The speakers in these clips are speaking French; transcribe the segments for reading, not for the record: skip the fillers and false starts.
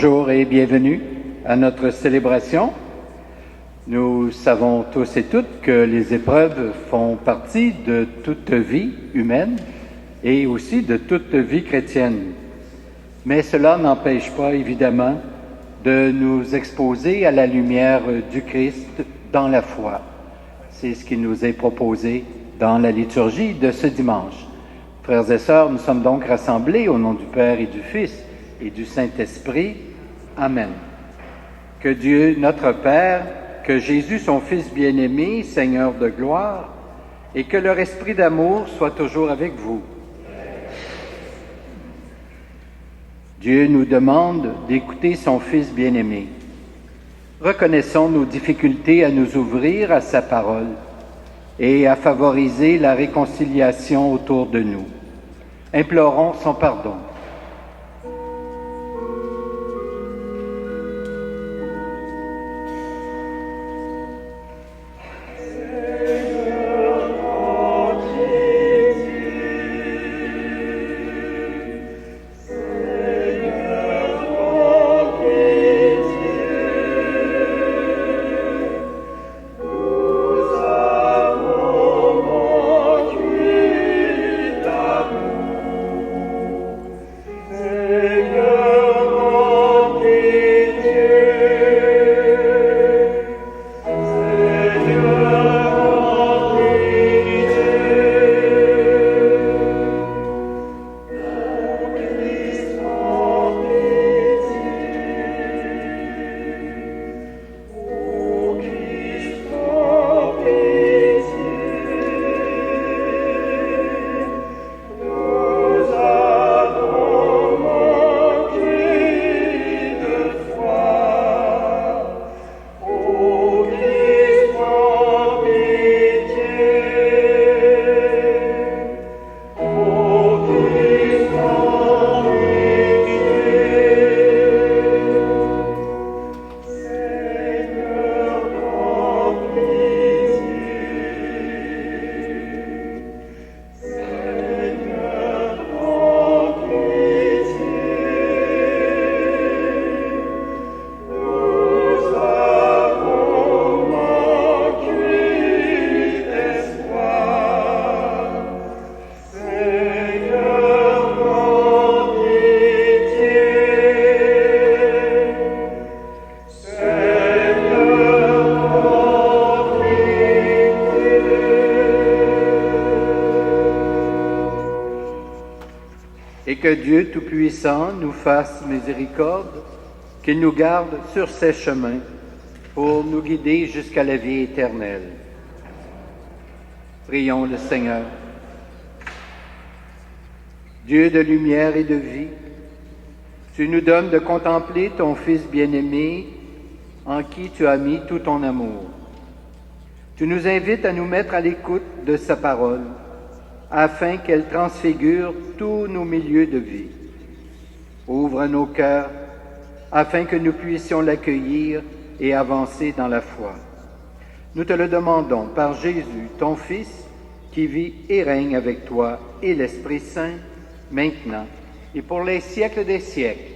Bonjour et bienvenue à notre célébration. Nous savons tous et toutes que les épreuves font partie de toute vie humaine et aussi de toute vie chrétienne. Mais cela n'empêche pas, évidemment, de nous exposer à la lumière du Christ dans la foi. C'est ce qui nous est proposé dans la liturgie de ce dimanche. Frères et sœurs, nous sommes donc rassemblés au nom du Père et du Fils et du Saint-Esprit. Amen. Que Dieu, notre Père, que Jésus, son Fils bien-aimé, Seigneur de gloire, et que leur esprit d'amour soit toujours avec vous. Dieu nous demande d'écouter son Fils bien-aimé. Reconnaissons nos difficultés à nous ouvrir à sa parole et à favoriser la réconciliation autour de nous. Implorons son pardon. Que Dieu Tout-Puissant nous fasse miséricorde, qu'il nous garde sur ses chemins pour nous guider jusqu'à la vie éternelle. Prions le Seigneur. Dieu de lumière et de vie, tu nous donnes de contempler ton Fils bien-aimé en qui tu as mis tout ton amour. Tu nous invites à nous mettre à l'écoute de sa parole, afin qu'elle transfigure tous nos milieux de vie. Ouvre nos cœurs, afin que nous puissions l'accueillir et avancer dans la foi. Nous te le demandons par Jésus, ton Fils, qui vit et règne avec toi et l'Esprit Saint, maintenant et pour les siècles des siècles.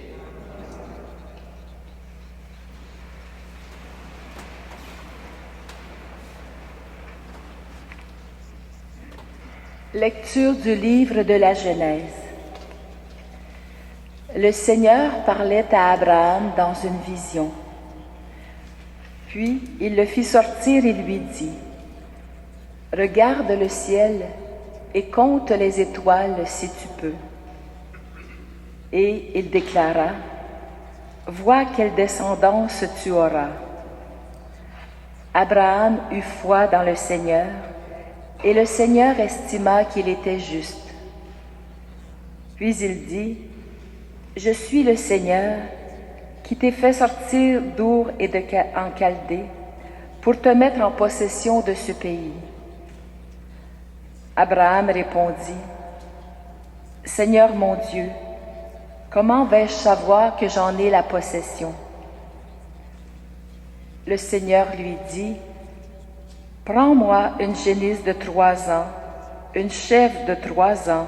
Lecture du livre de la Genèse. Le Seigneur parlait à Abraham dans une vision. Puis il le fit sortir et lui dit, « Regarde le ciel et compte les étoiles si tu peux. » Et il déclara, « Vois quelle descendance tu auras. » Abraham eut foi dans le Seigneur, et le Seigneur estima qu'il était juste. Puis il dit, « Je suis le Seigneur qui t'ai fait sortir d'Our et en Chaldée pour te mettre en possession de ce pays. » Abraham répondit, « Seigneur mon Dieu, comment vais-je savoir que j'en ai la possession? » Le Seigneur lui dit, « Prends-moi une génisse de 3 ans, une chèvre de 3 ans,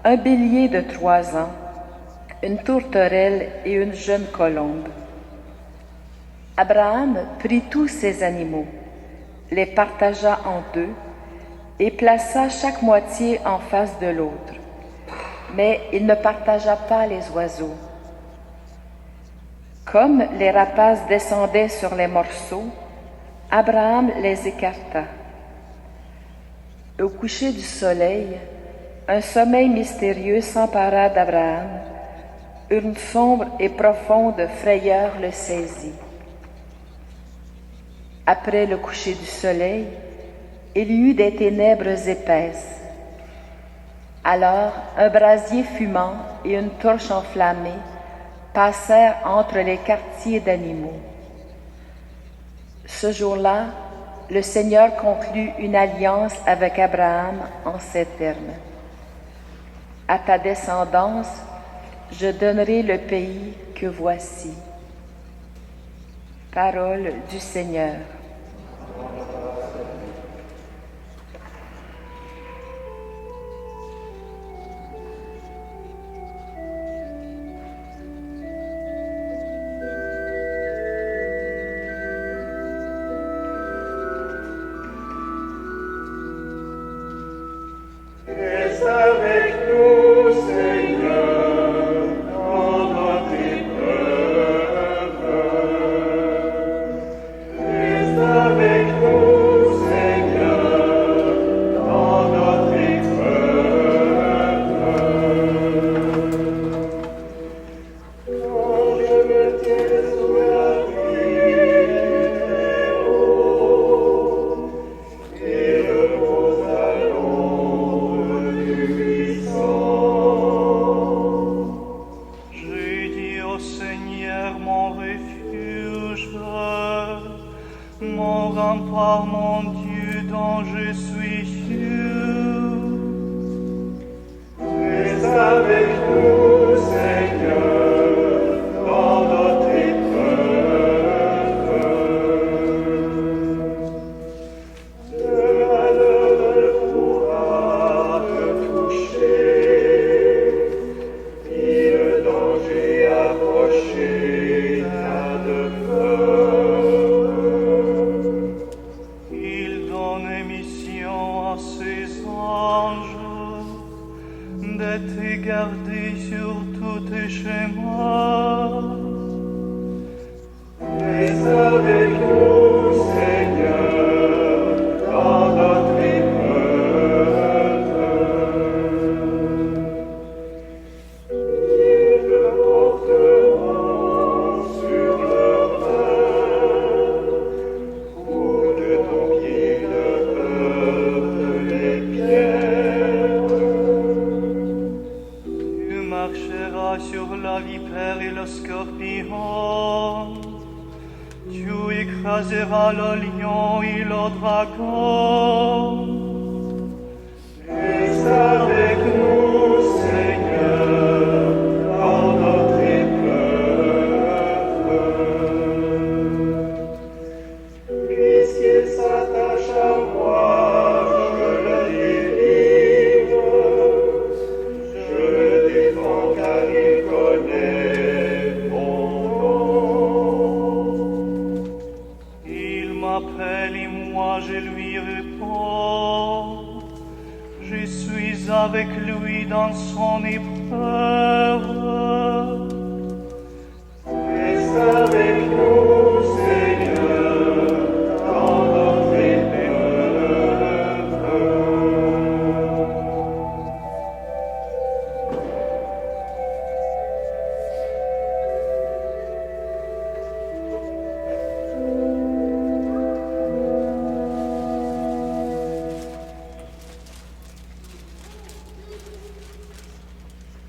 un bélier de 3 ans, une tourterelle et une jeune colombe. Abraham prit tous ces animaux, les partagea en deux et plaça chaque moitié en face de l'autre. Mais il ne partagea pas les oiseaux. Comme les rapaces descendaient sur les morceaux, Abraham les écarta. Au coucher du soleil, un sommeil mystérieux s'empara d'Abraham. Une sombre et profonde frayeur le saisit. Après le coucher du soleil, il y eut des ténèbres épaisses. Alors un brasier fumant et une torche enflammée passèrent entre les quartiers d'animaux. Ce jour-là, le Seigneur conclut une alliance avec Abraham en ces termes. À ta descendance, je donnerai le pays que voici. Parole du Seigneur.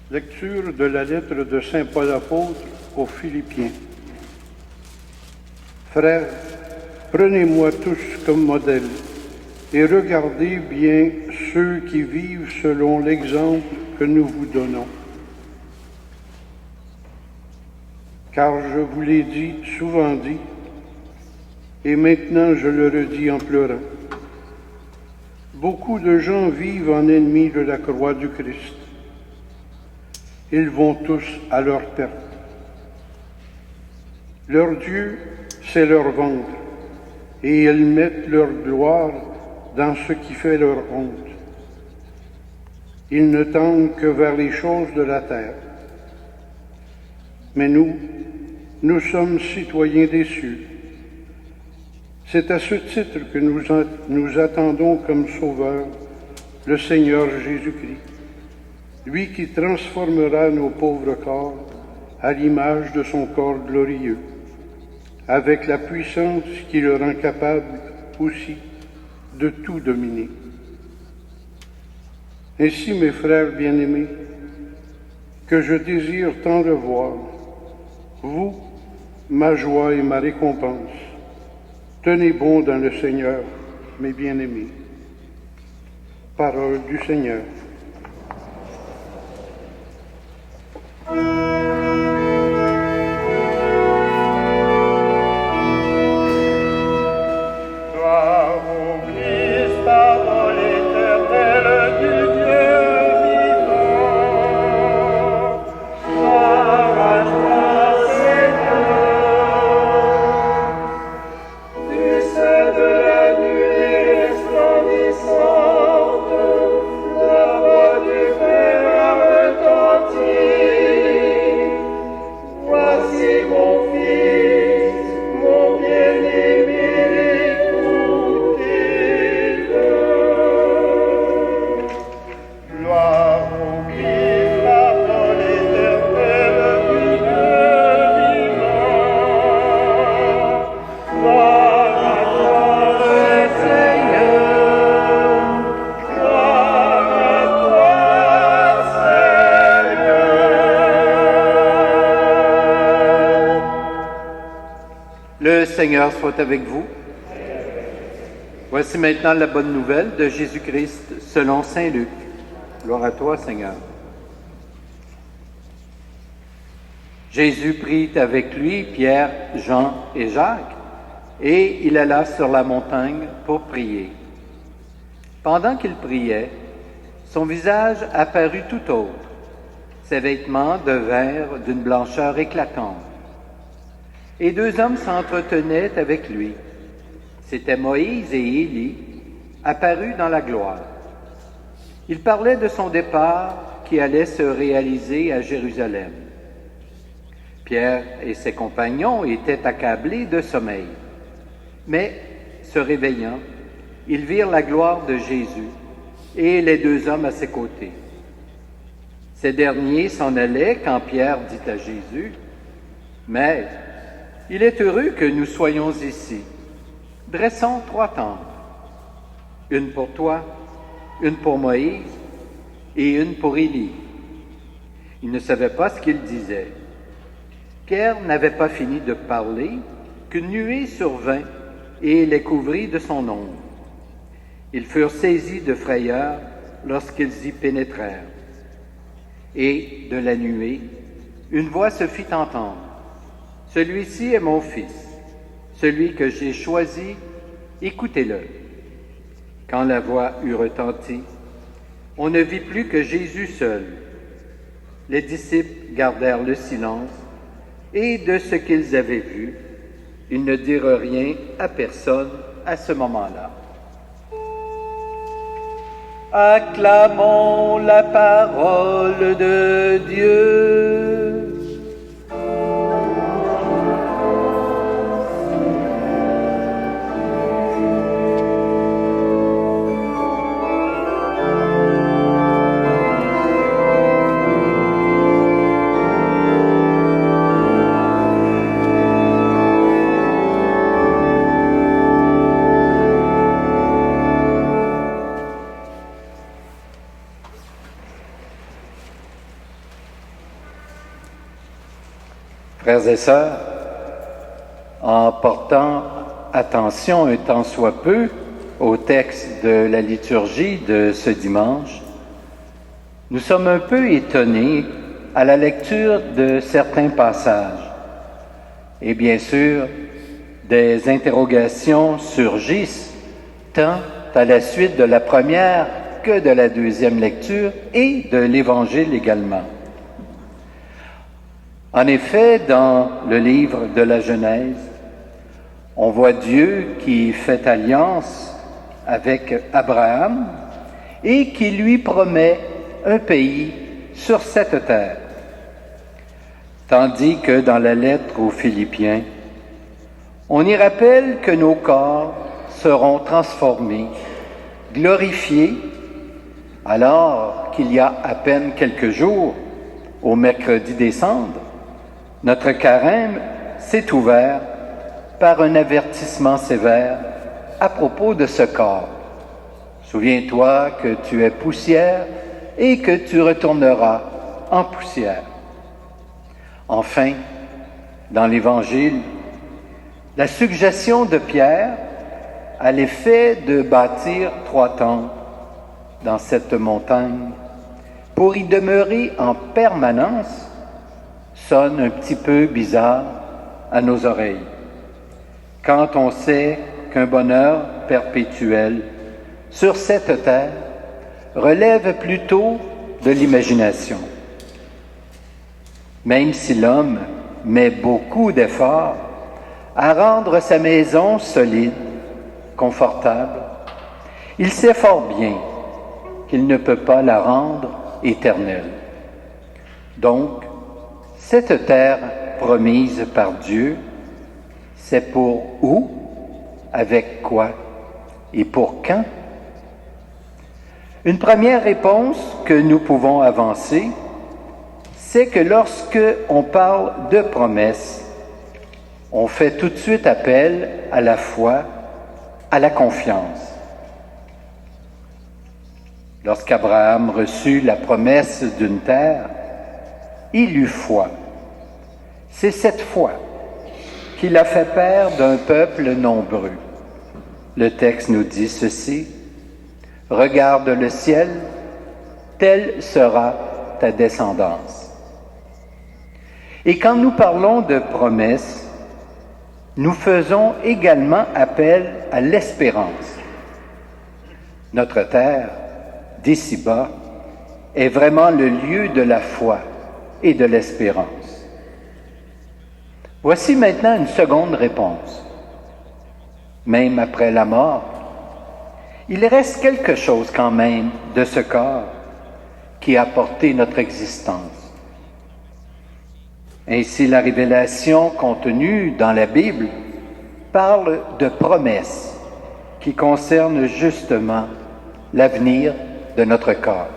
Lecture de la lettre de saint Paul apôtre aux Philippiens. Frères, prenez-moi tous comme modèle et regardez bien ceux qui vivent selon l'exemple que nous vous donnons. Car je vous l'ai dit, souvent dit, et maintenant je le redis en pleurant. Beaucoup de gens vivent en ennemis de la croix du Christ. ils vont tous à leur perte. Leur Dieu, c'est leur ventre, et ils mettent leur gloire dans ce qui fait leur honte. Ils ne tendent que vers les choses de la terre. Mais nous sommes citoyens des cieux. C'est à ce titre que nous attendons comme Sauveur le Seigneur Jésus-Christ, lui qui transformera nos pauvres corps à l'image de son corps glorieux, avec la puissance qui le rend capable aussi de tout dominer. Ainsi, mes frères bien-aimés, que je désire tant revoir, vous, ma joie et ma récompense, tenez bon dans le Seigneur, mes bien-aimés. Parole du Seigneur. Le Seigneur soit avec vous. Voici maintenant la bonne nouvelle de Jésus-Christ selon saint Luc. Gloire à toi, Seigneur. Jésus prit avec lui Pierre, Jean et Jacques, et il alla sur la montagne pour prier. Pendant qu'il priait, son visage apparut tout autre. Ses vêtements devinrent d'une blancheur éclatante. Et deux hommes s'entretenaient avec lui. C'étaient Moïse et Élie, apparus dans la gloire. Ils parlaient de son départ qui allait se réaliser à Jérusalem. Pierre et ses compagnons étaient accablés de sommeil. Mais, se réveillant, ils virent la gloire de Jésus et les deux hommes à ses côtés. Ces derniers s'en allaient quand Pierre dit à Jésus, « Maître, il est heureux que nous soyons ici. Dressons 3 tentes, une pour toi, une pour Moïse et une pour Élie. » Il ne savait pas ce qu'il disait. Pierre n'avait pas fini de parler qu'une nuée survint et les couvrit de son ombre. Ils furent saisis de frayeur lorsqu'ils y pénétrèrent. Et de la nuée, une voix se fit entendre. « Celui-ci est mon Fils, celui que j'ai choisi, écoutez-le. » Quand la voix eut retenti, on ne vit plus que Jésus seul. Les disciples gardèrent le silence, et de ce qu'ils avaient vu, ils ne dirent rien à personne à ce moment-là. Acclamons la parole de Dieu. Frères et sœurs, en portant attention un tant soit peu au texte de la liturgie de ce dimanche, nous sommes un peu étonnés à la lecture de certains passages. Et bien sûr, des interrogations surgissent tant à la suite de la première que de la deuxième lecture et de l'Évangile également. En effet, dans le livre de la Genèse, on voit Dieu qui fait alliance avec Abraham et qui lui promet un pays sur cette terre. Tandis que dans la lettre aux Philippiens, on y rappelle que nos corps seront transformés, glorifiés, alors qu'il y a à peine quelques jours, au mercredi des Cendres, notre carême s'est ouvert par un avertissement sévère à propos de ce corps. Souviens-toi que tu es poussière et que tu retourneras en poussière. Enfin, dans l'Évangile, la suggestion de Pierre à l'effet de bâtir 3 tentes dans cette montagne pour y demeurer en permanence sonne un petit peu bizarre à nos oreilles, quand on sait qu'un bonheur perpétuel sur cette terre relève plutôt de l'imagination. Même si l'homme met beaucoup d'efforts à rendre sa maison solide, confortable, il sait fort bien qu'il ne peut pas la rendre éternelle. Donc, cette terre promise par Dieu, c'est pour où, avec quoi et pour quand? Une première réponse que nous pouvons avancer, c'est que lorsque on parle de promesses, on fait tout de suite appel à la foi, à la confiance. Lorsqu'Abraham reçut la promesse d'une terre, il eut foi. C'est cette foi qui l'a fait père d'un peuple nombreux. Le texte nous dit ceci: « Regarde le ciel, telle sera ta descendance. » Et quand nous parlons de promesses, nous faisons également appel à l'espérance. Notre terre, d'ici-bas, est vraiment le lieu de la foi et de l'espérance. Voici maintenant une seconde réponse. Même après la mort, il reste quelque chose quand même de ce corps qui a porté notre existence. Ainsi, la révélation contenue dans la Bible parle de promesses qui concernent justement l'avenir de notre corps.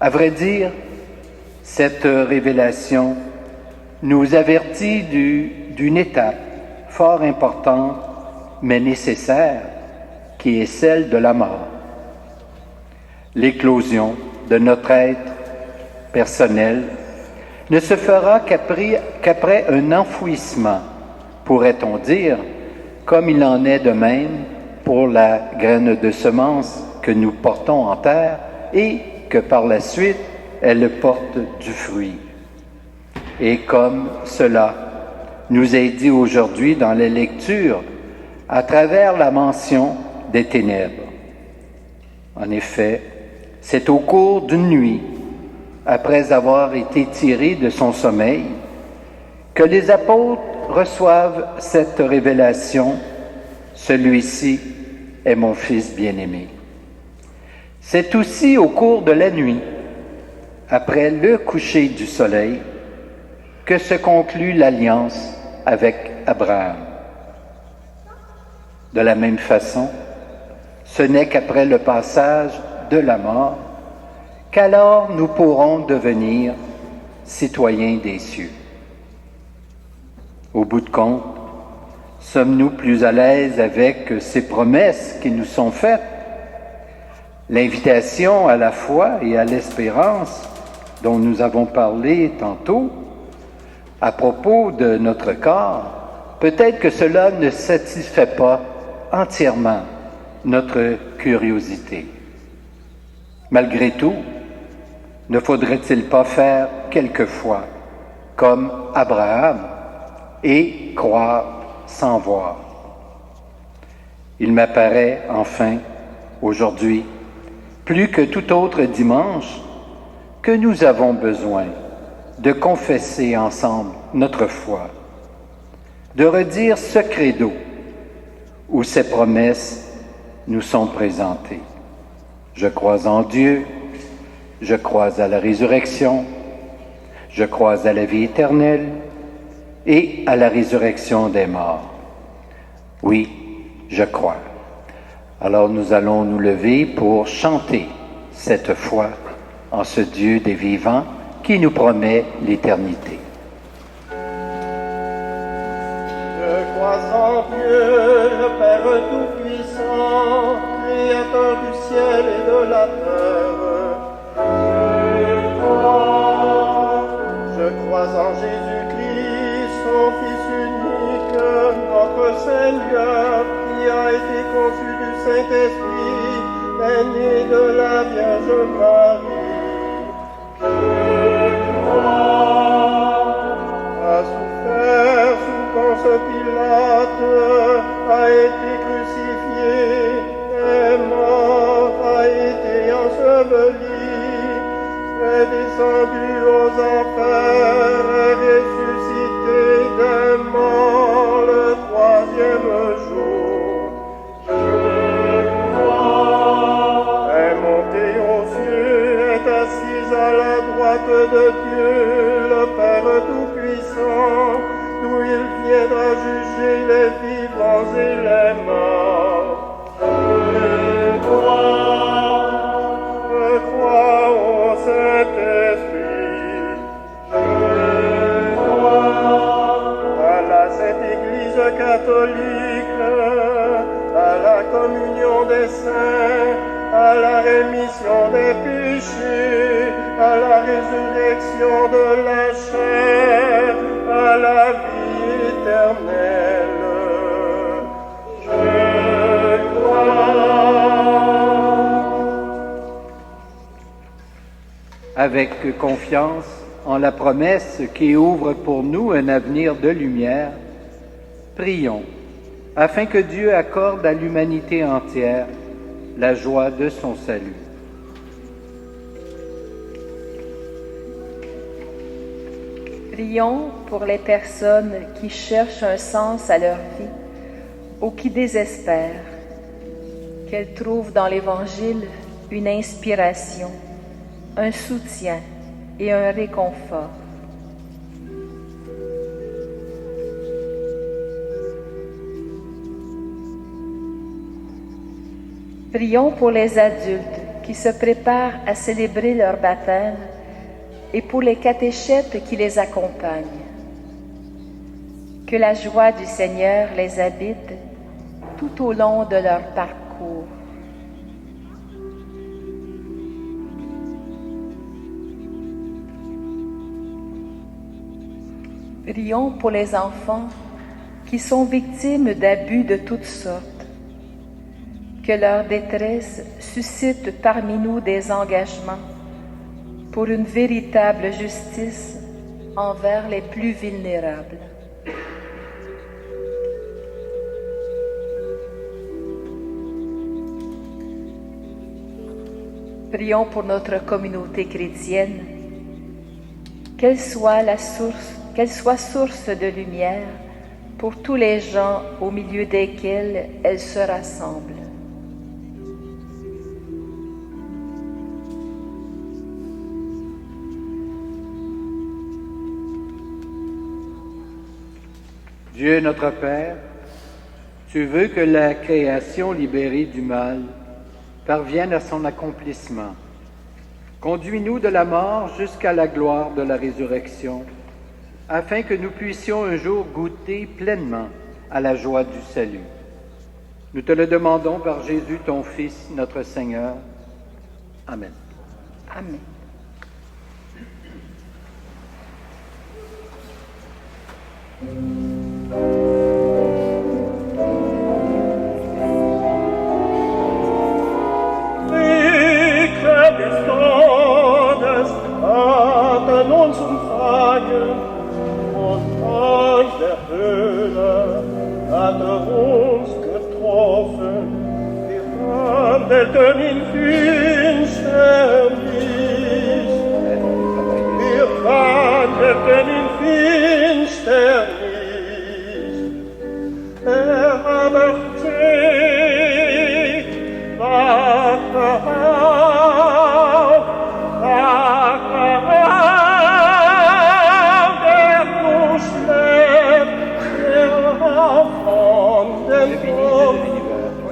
À vrai dire, cette révélation nous avertit d'une étape fort importante, mais nécessaire, qui est celle de la mort. L'éclosion de notre être personnel ne se fera qu'après un enfouissement, pourrait-on dire, comme il en est de même pour la graine de semence que nous portons en terre et que par la suite, elle porte du fruit. Et comme cela nous est dit aujourd'hui dans les lectures, à travers la mention des ténèbres. En effet, c'est au cours d'une nuit, après avoir été tiré de son sommeil, que les apôtres reçoivent cette révélation: « Celui-ci est mon Fils bien-aimé. » C'est aussi au cours de la nuit, après le coucher du soleil, que se conclut l'alliance avec Abraham. De la même façon, ce n'est qu'après le passage de la mort qu'alors nous pourrons devenir citoyens des cieux. Au bout de compte, sommes-nous plus à l'aise avec ces promesses qui nous sont faites? L'invitation à la foi et à l'espérance dont nous avons parlé tantôt, à propos de notre corps, peut-être que cela ne satisfait pas entièrement notre curiosité. Malgré tout, ne faudrait-il pas faire quelquefois comme Abraham et croire sans voir? Il m'apparaît enfin, aujourd'hui, plus que tout autre dimanche, que nous avons besoin de confesser ensemble notre foi, de redire ce credo où ces promesses nous sont présentées. Je crois en Dieu, je crois à la résurrection, je crois à la vie éternelle et à la résurrection des morts. Oui, je crois. Alors nous allons nous lever pour chanter cette foi en ce Dieu des vivants qui nous promet l'éternité. Je crois en Dieu, le Père Tout-Puissant, Créateur du ciel et de la terre. Je crois en Jésus-Christ, son Fils unique, notre Seigneur, qui a été conçu du Saint-Esprit, est né de la Vierge Marie. A souffert sous Ponce Pilate, a été crucifié, est mort, a été enseveli, est descendu aux enfers, est ressuscité des morts le troisième jour. Est monté aux cieux, est assis à la droite de Dieu, le Père Tout-Puissant, d'où il viendra juger les vivants et les morts. Je crois au Saint-Esprit. À la Sainte Église catholique, à la communion des saints, à la rémission des péchés, à la résurrection de la chair, à la vie éternelle. Je crois. Avec confiance en la promesse qui ouvre pour nous un avenir de lumière, prions afin que Dieu accorde à l'humanité entière la joie de son salut. Prions pour les personnes qui cherchent un sens à leur vie ou qui désespèrent, qu'elles trouvent dans l'Évangile une inspiration, un soutien et un réconfort. Prions pour les adultes qui se préparent à célébrer leur baptême et pour les catéchètes qui les accompagnent. Que la joie du Seigneur les habite tout au long de leur parcours. Prions pour les enfants qui sont victimes d'abus de toutes sortes. Que leur détresse suscite parmi nous des engagements pour une véritable justice envers les plus vulnérables. Prions pour notre communauté chrétienne, qu'elle soit source de lumière pour tous les gens au milieu desquels elle se rassemble. Dieu notre Père, tu veux que la création libérée du mal parvienne à son accomplissement. Conduis-nous de la mort jusqu'à la gloire de la résurrection, afin que nous puissions un jour goûter pleinement à la joie du salut. Nous te le demandons par Jésus, ton Fils, notre Seigneur. Amen. Amen. Atmen uns umfangen und aus der Höhle hat uns getroffen. Wir wandelten in Finsternis, wir wandelten Mitten in Finsternis, aber seht, wache auf, der du schläft, der auf von den Toten,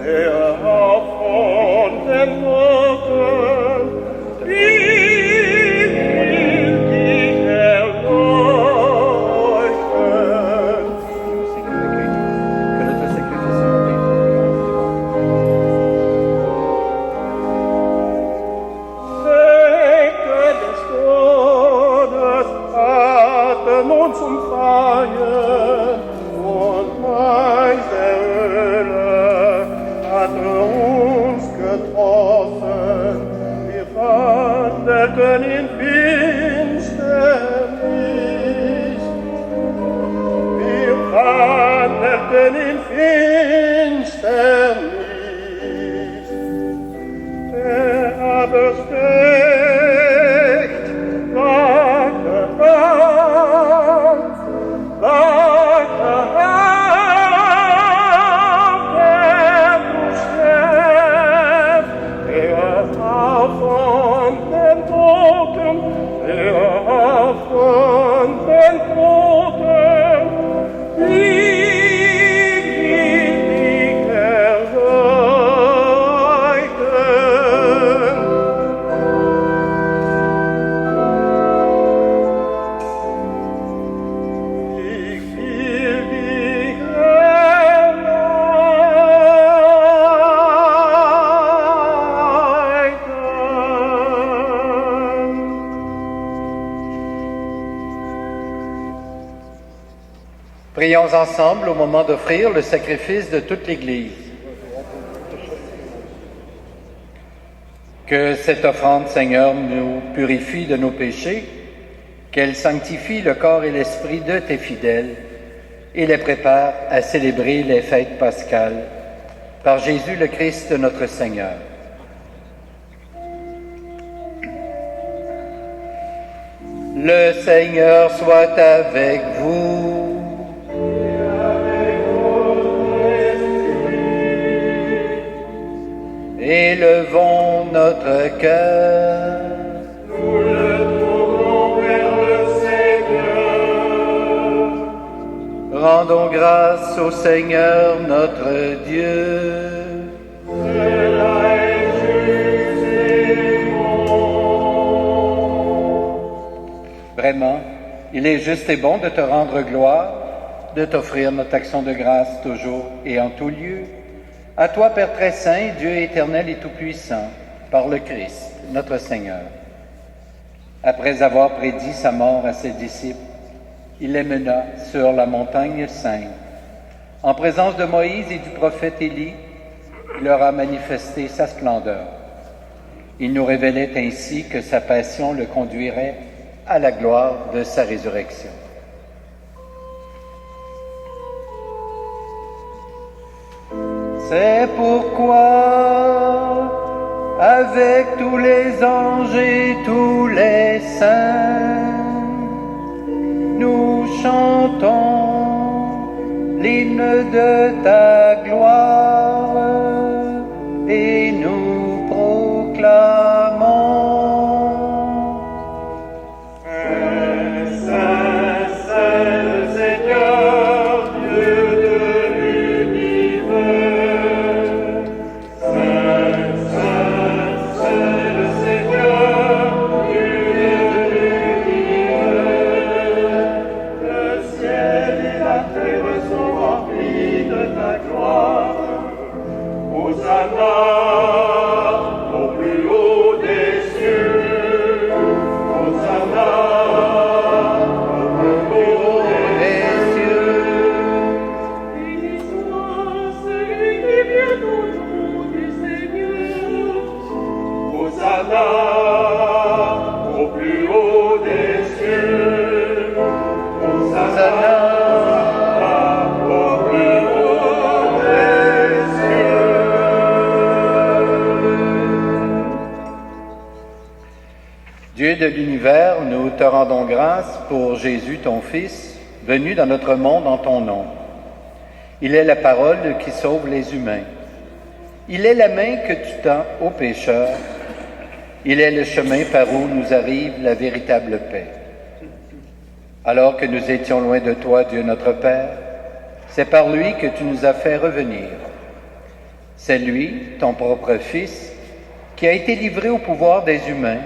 der auf von den Toten, wie will dich erleuchten. Decke des Todes hatten uns umfangen und Mais der Hölle hatte uns getroffen. Wir wandelten in Finsternis. Wir wandelten in Finsternis. Der aber spricht, wache auf, wache auf, der du schläfst, der auf von den Toten, der auf von den Toten, wie will dich erleuchten. Ich will dich erleuchten. Prions ensemble au moment d'offrir le sacrifice de toute l'Église. Que cette offrande, Seigneur, nous purifie de nos péchés, qu'elle sanctifie le corps et l'esprit de tes fidèles et les prépare à célébrer les fêtes pascales. Par Jésus le Christ, notre Seigneur. Le Seigneur soit avec vous. Élevons notre cœur. Nous le tournons vers le Seigneur. Rendons grâce au Seigneur notre Dieu. Cela est juste et bon. Vraiment, il est juste et bon de te rendre gloire, de t'offrir notre action de grâce toujours et en tout lieu. À toi, Père très saint, Dieu éternel et tout-puissant, par le Christ, notre Seigneur. Après avoir prédit sa mort à ses disciples, il les mena sur la montagne sainte. En présence de Moïse et du prophète Élie, il leur a manifesté sa splendeur. Il nous révélait ainsi que sa passion le conduirait à la gloire de sa résurrection. C'est pourquoi, avec tous les anges et tous les saints, nous chantons l'hymne de ta gloire et nous proclamons. Saint, Saint, le Seigneur, Dieu de l'univers. Saint, Saint, Saint, le Seigneur, Dieu de l'univers. Le ciel et la terre sont remplis de ta gloire. Dieu de l'univers, nous te rendons grâce pour Jésus, ton Fils, venu dans notre monde en ton nom. Il est la parole qui sauve les humains. Il est la main que tu tends aux pécheurs. Il est le chemin par où nous arrive la véritable paix. Alors que nous étions loin de toi, Dieu notre Père, c'est par lui que tu nous as fait revenir. C'est lui, ton propre Fils, qui a été livré au pouvoir des humains,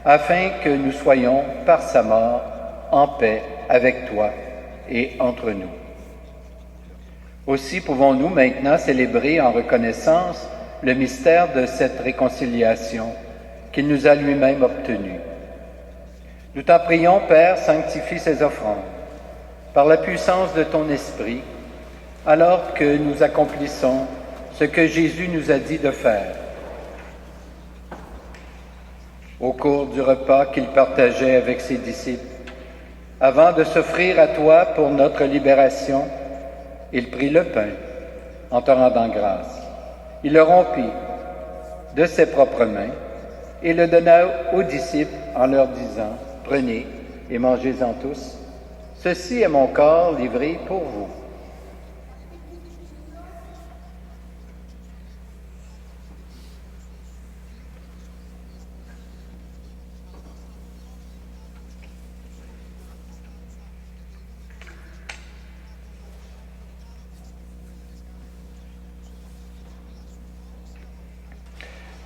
afin que nous soyons, par sa mort, en paix avec toi et entre nous. Aussi pouvons-nous maintenant célébrer en reconnaissance le mystère de cette réconciliation qu'il nous a lui-même obtenue. Nous t'en prions, Père, sanctifie ces offrandes par la puissance de ton Esprit, alors que nous accomplissons ce que Jésus nous a dit de faire. Au cours du repas qu'il partageait avec ses disciples, avant de s'offrir à toi pour notre libération, il prit le pain en te rendant grâce. Il le rompit de ses propres mains et le donna aux disciples en leur disant, « Prenez et mangez-en tous. Ceci est mon corps livré pour vous. »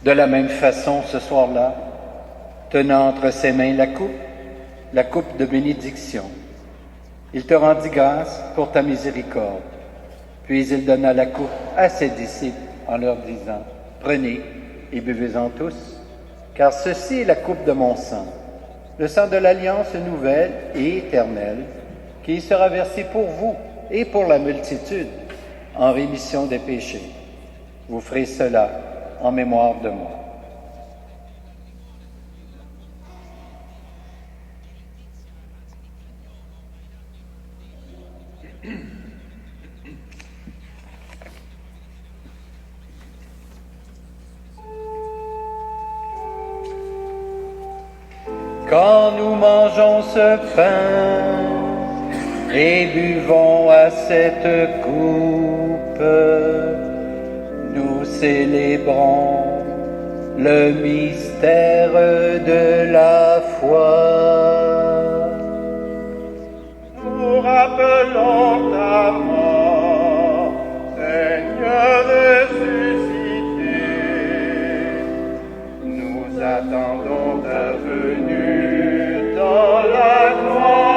De la même façon, ce soir-là, tenant entre ses mains la coupe de bénédiction, il te rendit grâce pour ta miséricorde. Puis il donna la coupe à ses disciples en leur disant, « Prenez et buvez-en tous, car ceci est la coupe de mon sang, le sang de l'alliance nouvelle et éternelle, qui sera versé pour vous et pour la multitude en rémission des péchés. Vous ferez cela en mémoire de moi. » Quand nous mangeons ce pain et buvons à cette coupe, nous célébrons le mystère de la foi. Nous rappelons ta mort, Seigneur ressuscité. Nous attendons ta venue dans la gloire.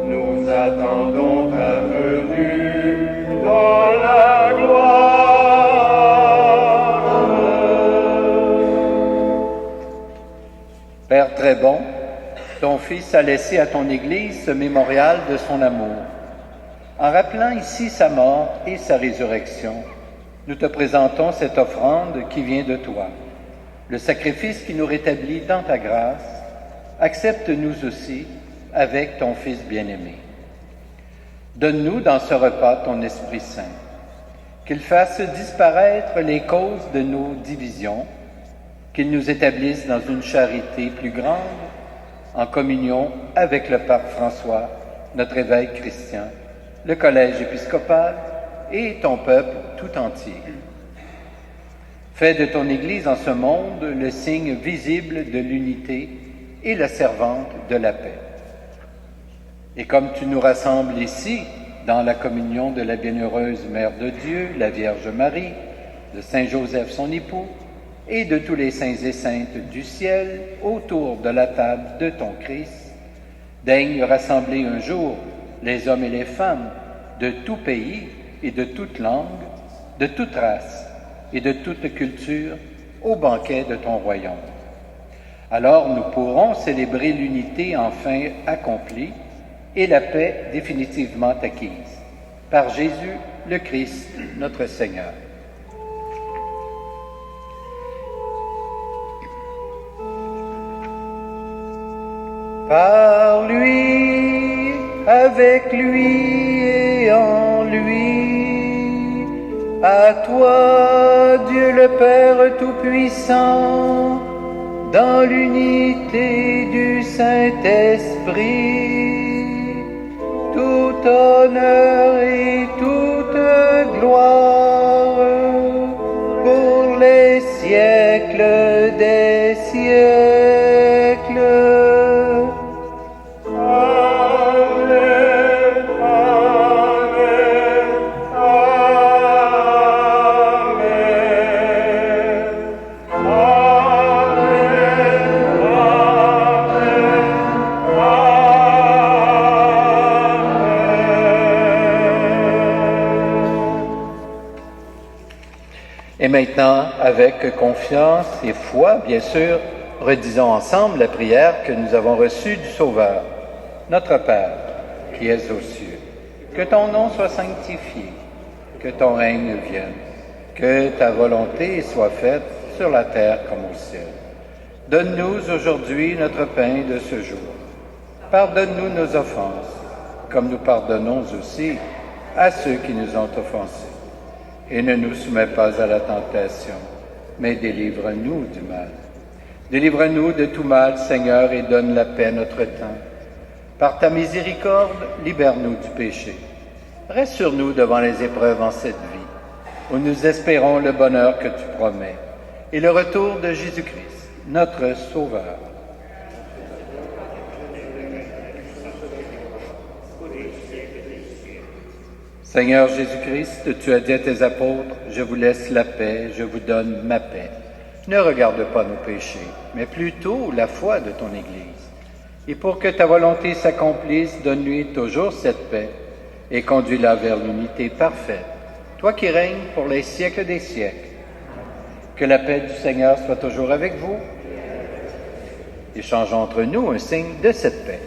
Nous attendons ta venue dans la gloire. Père très bon, ton Fils a laissé à ton Église ce mémorial de son amour. En rappelant ici sa mort et sa résurrection, nous te présentons cette offrande qui vient de toi. Le sacrifice qui nous rétablit dans ta grâce, accepte-nous aussi avec ton Fils bien-aimé. Donne-nous dans ce repas ton Esprit Saint, qu'il fasse disparaître les causes de nos divisions, qu'il nous établisse dans une charité plus grande, en communion avec le pape François, notre évêque Christian, le collège épiscopal et ton peuple tout entier. Fais de ton Église en ce monde le signe visible de l'unité et la servante de la paix. Et comme tu nous rassembles ici, dans la communion de la bienheureuse Mère de Dieu, la Vierge Marie, de Saint Joseph son époux, et de tous les saints et saintes du ciel autour de la table de ton Christ, daigne rassembler un jour les hommes et les femmes de tout pays et de toute langue, de toute race et de toute culture au banquet de ton royaume. Alors nous pourrons célébrer l'unité enfin accomplie et la paix définitivement acquise. Par Jésus le Christ, notre Seigneur. Par lui, avec lui et en lui, À toi, Dieu le Père Tout-Puissant, dans l'unité du Saint-Esprit, tout honneur et toute gloire pour les siècles des siècles. Amen, Amen, Amen, Et maintenant, avec confiance et foi, bien sûr, redisons ensemble la prière que nous avons reçue du Sauveur. Notre Père, qui es aux cieux, que ton nom soit sanctifié, que ton règne vienne, que ta volonté soit faite sur la terre comme au ciel. Donne-nous aujourd'hui notre pain de ce jour. Pardonne-nous nos offenses, comme nous pardonnons aussi à ceux qui nous ont offensés. Et ne nous soumets pas à la tentation, mais délivre-nous du mal. Délivre-nous de tout mal, Seigneur, et donne la paix à notre temps. Par ta miséricorde, libère-nous du péché. Reste sur nous devant les épreuves en cette vie, où nous espérons le bonheur que tu promets, et le retour de Jésus-Christ, notre Sauveur. Seigneur Jésus-Christ, tu as dit à tes apôtres, « Je vous laisse la paix, je vous donne ma paix. » Ne regarde pas nos péchés, mais plutôt la foi de ton Église. Et pour que ta volonté s'accomplisse, donne-lui toujours cette paix et conduis-la vers l'unité parfaite, toi qui règnes pour les siècles des siècles. Que la paix du Seigneur soit toujours avec vous. Échangeons entre nous un signe de cette paix.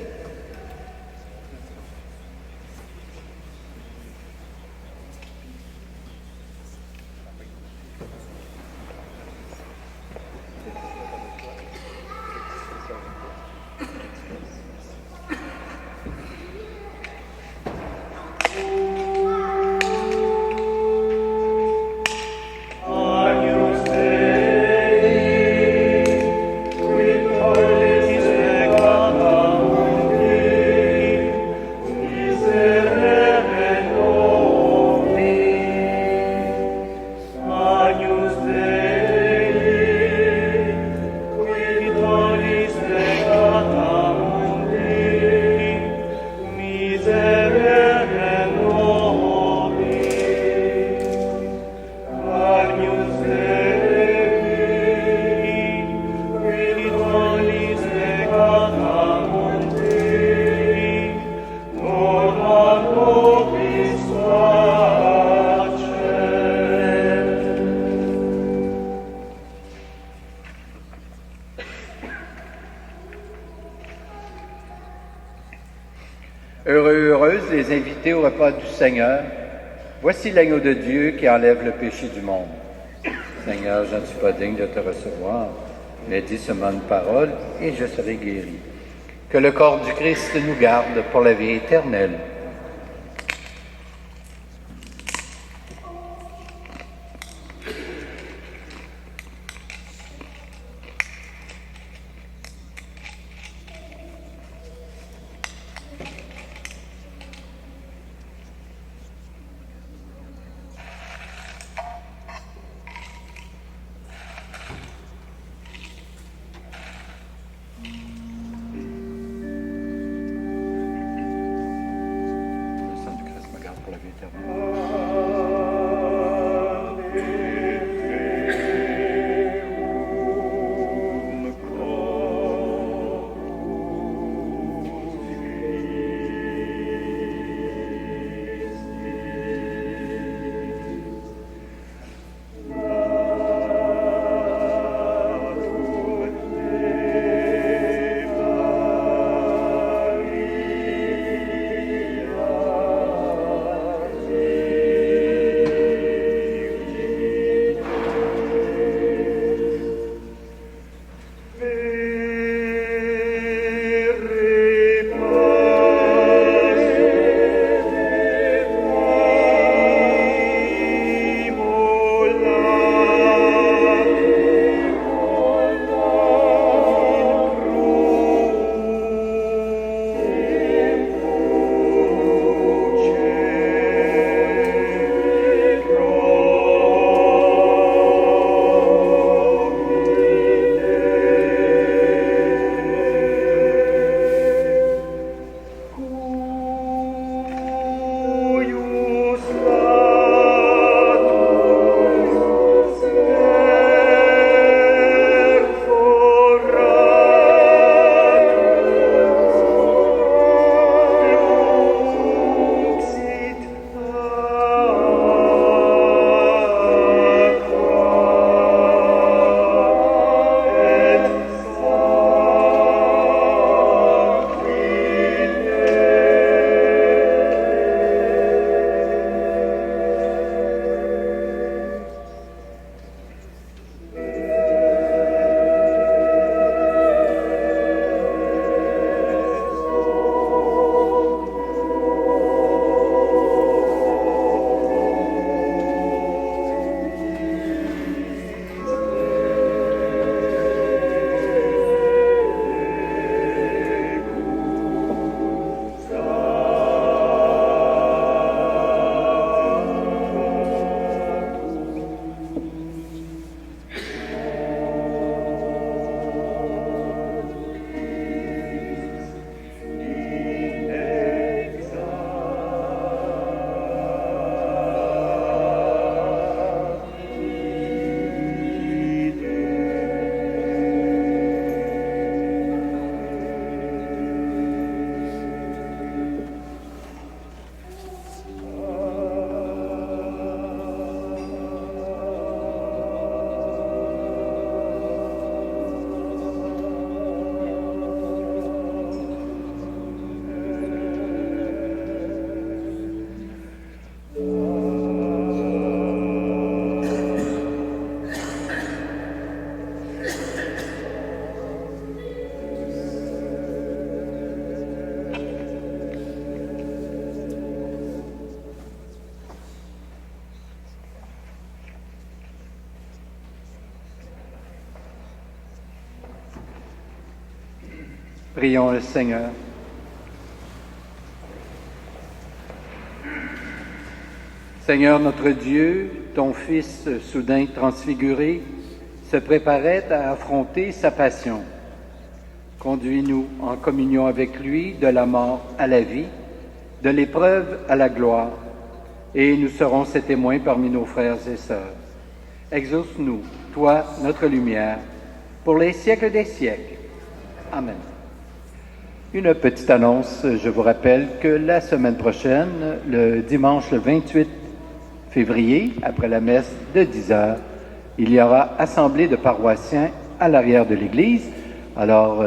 Heureuses les invités au repas du Seigneur. Voici l'agneau de Dieu qui enlève le péché du monde. Seigneur, je ne suis pas digne de te recevoir, mais dis seulement une parole et je serai guéri. Que le corps du Christ nous garde pour la vie éternelle. Prions le Seigneur. Seigneur notre Dieu, ton Fils soudain transfiguré se préparait à affronter sa passion. Conduis-nous en communion avec lui de la mort à la vie, de l'épreuve à la gloire, et nous serons ses témoins parmi nos frères et sœurs. Exauce-nous, toi, notre lumière, pour les siècles des siècles. Amen. Une petite annonce, je vous rappelle que la semaine prochaine, le dimanche le 28 février, après la messe de 10h, il y aura assemblée de paroissiens à l'arrière de l'église. Alors,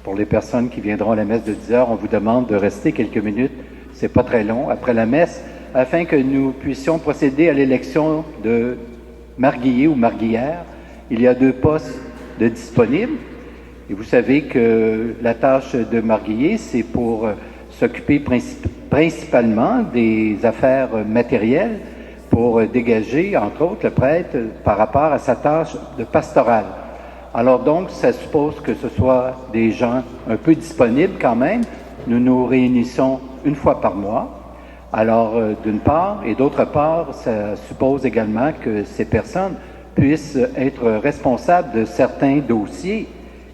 pour les personnes qui viendront à la messe de 10h, on vous demande de rester quelques minutes, c'est pas très long, après la messe, afin que nous puissions procéder à l'élection de marguillier ou marguillière. Il y a 2 postes de disponibles. Et vous savez que la tâche de marguillier, c'est pour s'occuper principalement des affaires matérielles, pour dégager, entre autres, le prêtre par rapport à sa tâche de pastorale. Alors donc, ça suppose que ce soit des gens un peu disponibles quand même. Nous nous réunissons une fois par mois. Alors, d'une part, et d'autre part, ça suppose également que ces personnes puissent être responsables de certains dossiers,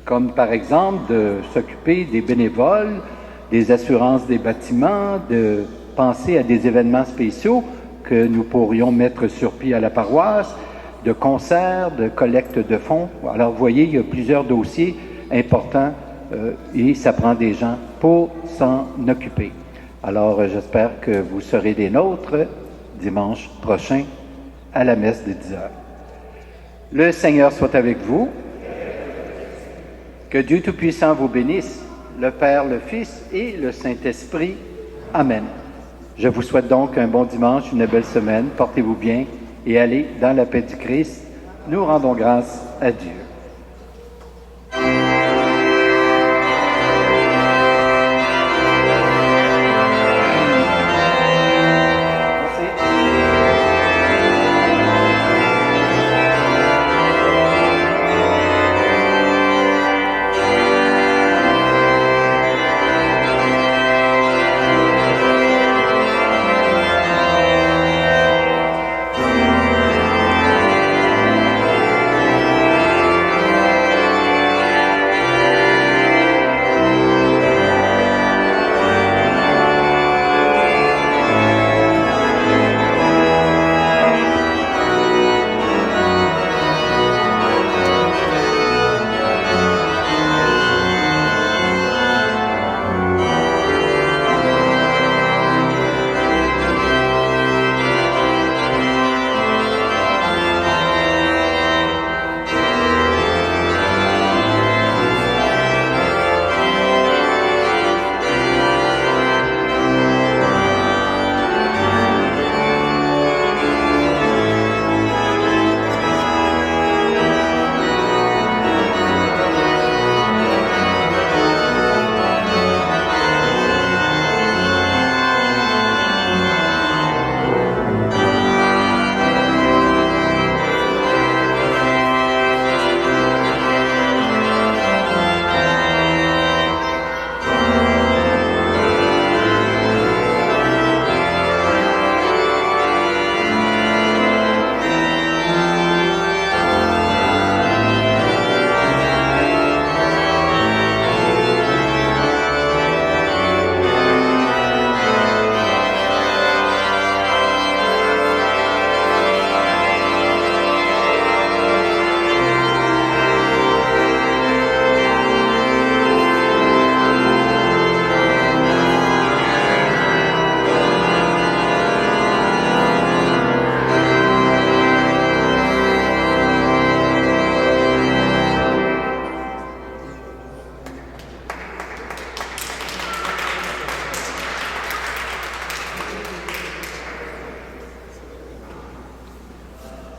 comme par exemple de s'occuper des bénévoles, des assurances des bâtiments, de penser à des événements spéciaux que nous pourrions mettre sur pied à la paroisse, de concerts, de collecte de fonds. Alors, vous voyez, il y a plusieurs dossiers importants et ça prend des gens pour s'en occuper. Alors, j'espère que vous serez des nôtres dimanche prochain à la messe de 10h. Le Seigneur soit avec vous. Que Dieu Tout-Puissant vous bénisse, le Père, le Fils et le Saint-Esprit. Amen. Je vous souhaite donc un bon dimanche, une belle semaine. Portez-vous bien et allez dans la paix du Christ. Nous rendons grâce à Dieu.